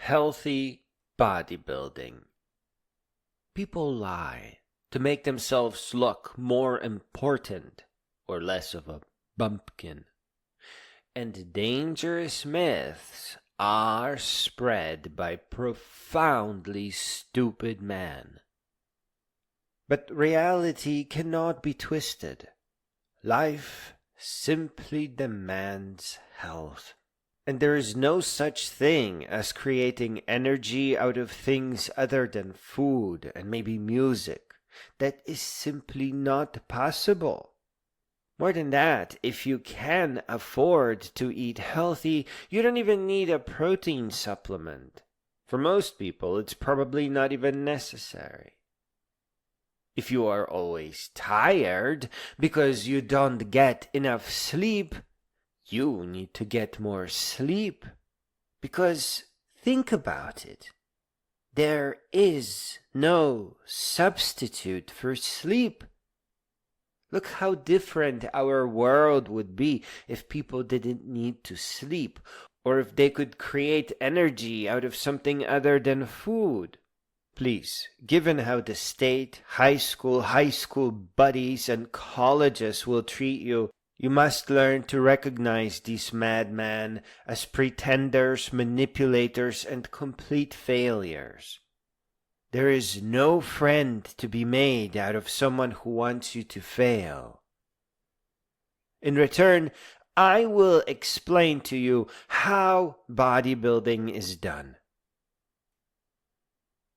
Healthy bodybuilding. People lie to make themselves look more important or less of a bumpkin. And dangerous myths are spread by profoundly stupid men. But reality cannot be twisted. Life simply demands health. And there is no such thing as creating energy out of things other than food and maybe music. That is simply not possible. More than that, if you can afford to eat healthy, you don't even need a protein supplement. For most people, it's probably not even necessary. If you are always tired because you don't get enough sleep, you need to get more sleep. Because think about it. There is no substitute for sleep. Look how different our world would be if people didn't need to sleep, or if they could create energy out of something other than food. Please, given how the state, high school buddies, and colleges will treat you, you must learn to recognize these madmen as pretenders, manipulators, and complete failures. There is no friend to be made out of someone who wants you to fail. In return, I will explain to you how bodybuilding is done.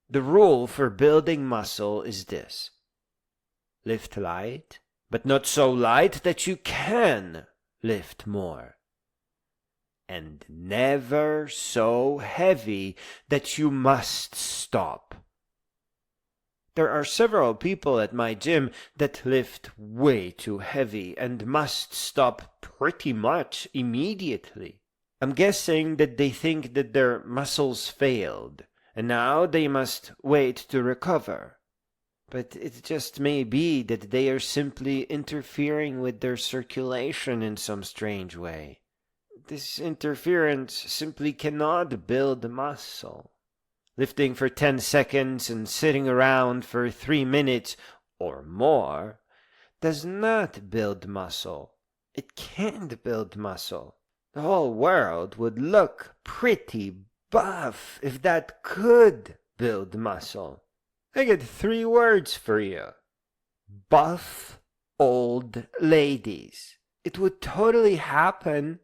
The rule for building muscle is this: lift light, but not so light that you can lift more. And never so heavy that you must stop. There are several people at my gym that lift way too heavy and must stop pretty much immediately. I'm guessing that they think that their muscles failed, and now they must wait to recover. But it just may be that they are simply interfering with their circulation in some strange way. This interference simply cannot build muscle. Lifting for 10 seconds and sitting around for 3 minutes or more does not build muscle. It can't build muscle. The whole world would look pretty buff if that could build muscle. I got 3 words for you. Buff old ladies. It would totally happen.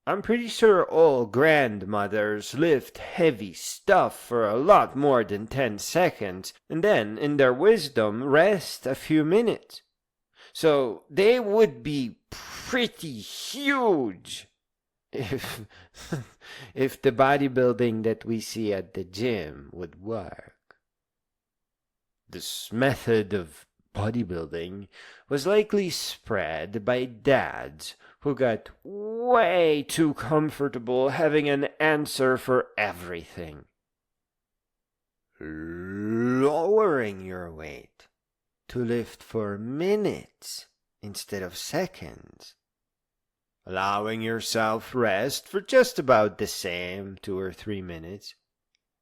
I'm pretty sure all grandmothers lift heavy stuff for a lot more than 10 seconds, and then, in their wisdom, rest a few minutes. So they would be pretty huge if the bodybuilding that we see at the gym would work. This method of bodybuilding was likely spread by dads who got way too comfortable having an answer for everything. Lowering your weight to lift for minutes instead of seconds. Allowing yourself rest for just about the same 2 or 3 minutes.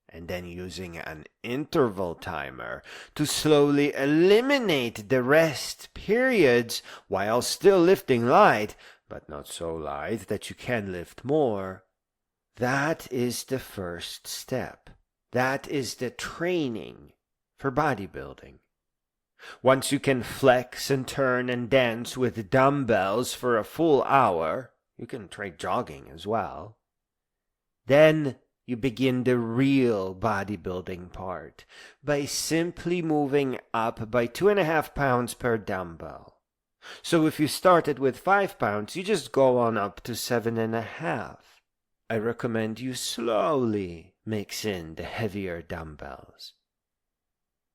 And then using an interval timer to slowly eliminate the rest periods while still lifting light, but not so light that you can lift more. That is the first step. That is the training for bodybuilding. Once you can flex and turn and dance with dumbbells for a full hour, you can try jogging as well. Then you begin the real bodybuilding part by simply moving up by 2.5 pounds per dumbbell. So if you started with 5 pounds, you just go on up to 7.5. I recommend you slowly mix in the heavier dumbbells.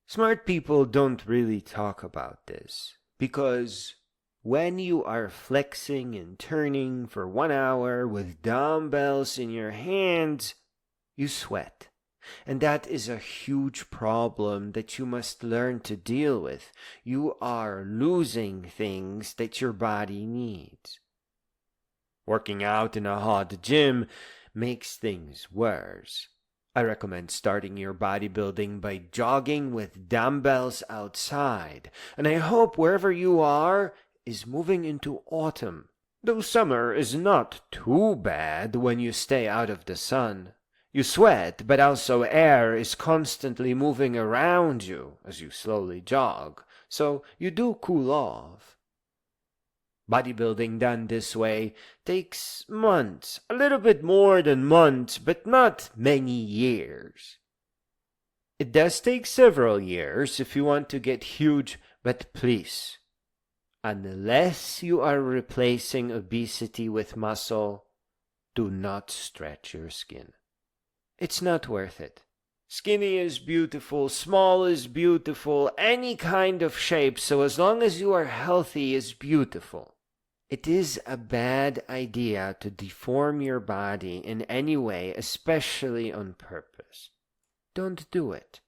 Smart people don't really talk about this because when you are flexing and turning for 1 hour with dumbbells in your hands, you sweat. And that is a huge problem that you must learn to deal with. You are losing things that your body needs. Working out in a hot gym makes things worse. I recommend starting your bodybuilding by jogging with dumbbells outside, and I hope wherever you are is moving into autumn. Though summer is not too bad when you stay out of the sun. You sweat, but also air is constantly moving around you as you slowly jog, so you do cool off. Bodybuilding done this way takes months, a little bit more than months, but not many years. It does take several years if you want to get huge, but please, unless you are replacing obesity with muscle, do not stretch your skin. It's not worth it. Skinny is beautiful, small is beautiful, any kind of shape, so as long as you are healthy is beautiful. It is a bad idea to deform your body in any way, especially on purpose. Don't do it.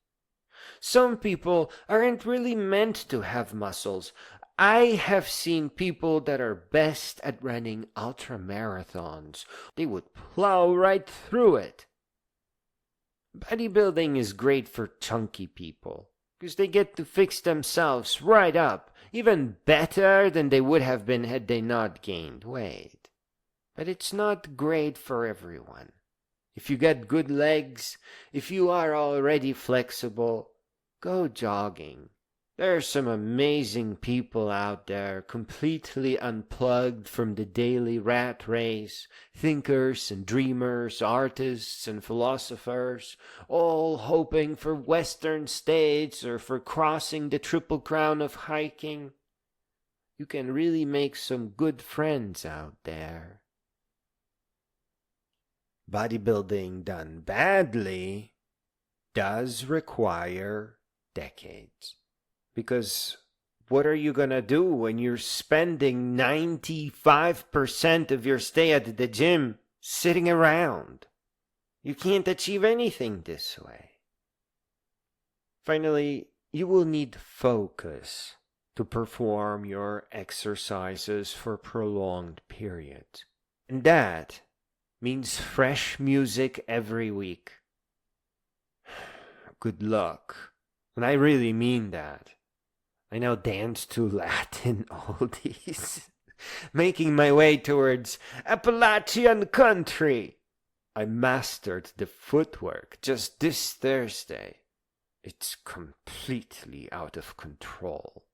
Some people aren't really meant to have muscles. I have seen people that are best at running ultramarathons. They would plow right through it. Bodybuilding is great for chunky people, because they get to fix themselves right up, even better than they would have been had they not gained weight. But it's not great for everyone. If you got good legs, if you are already flexible, go jogging. There are some amazing people out there, completely unplugged from the daily rat race, thinkers and dreamers, artists and philosophers, all hoping for Western states or for crossing the Triple Crown of hiking. You can really make some good friends out there. Bodybuilding done badly does require decades. Because what are you gonna do when you're spending 95% of your stay at the gym sitting around? You can't achieve anything this way. Finally, you will need focus to perform your exercises for prolonged periods. And that means fresh music every week. Good luck. And I really mean that. I now dance to Latin oldies, making my way towards Appalachian country. I mastered the footwork just this Thursday. It's completely out of control.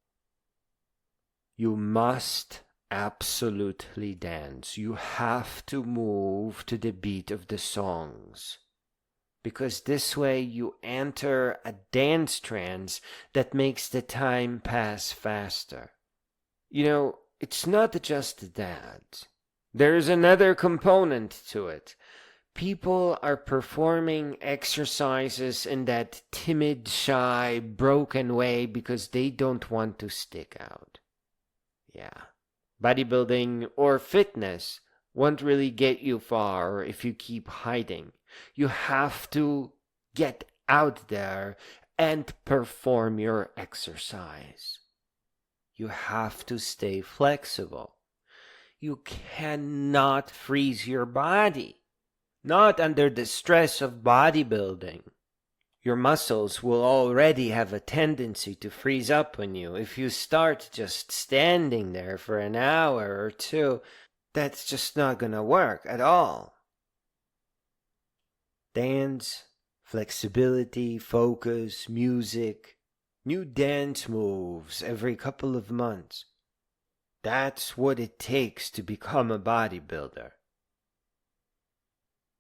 You must absolutely dance. You have to move to the beat of the songs. Because this way you enter a dance trance that makes the time pass faster. You know, it's not just that. There's another component to it. People are performing exercises in that timid, shy, broken way because they don't want to stick out. Yeah. Bodybuilding or fitness won't really get you far if you keep hiding. You have to get out there and perform your exercise. You have to stay flexible. You cannot freeze your body, not under the stress of bodybuilding. Your muscles will already have a tendency to freeze up on you. If you start just standing there for an hour or two, that's just not gonna work at all. Dance, flexibility, focus, music, new dance moves every couple of months. That's what it takes to become a bodybuilder.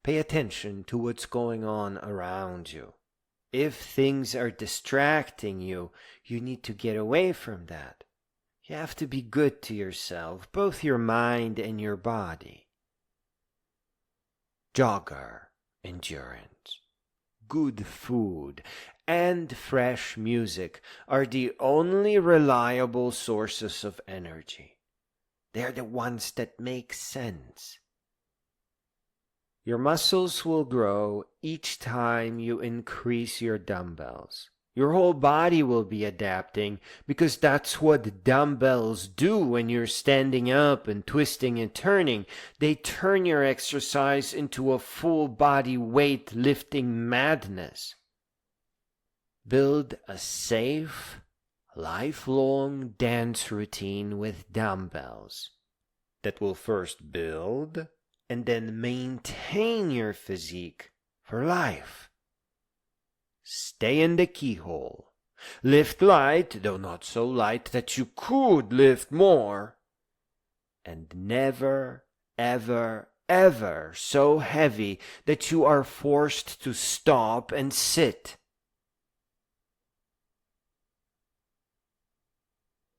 Pay attention to what's going on around you. If things are distracting you, you need to get away from that. You have to be good to yourself, both your mind and your body. Jogger. Endurance, good food, and fresh music are the only reliable sources of energy. They're the ones that make sense. Your muscles will grow each time you increase your dumbbells. Your whole body will be adapting because that's what dumbbells do when you're standing up and twisting and turning. They turn your exercise into a full body weight lifting madness. Build a safe, lifelong dance routine with dumbbells that will first build and then maintain your physique for life. Stay in the keyhole. Lift light, though not so light that you could lift more. And never, ever, ever so heavy that you are forced to stop and sit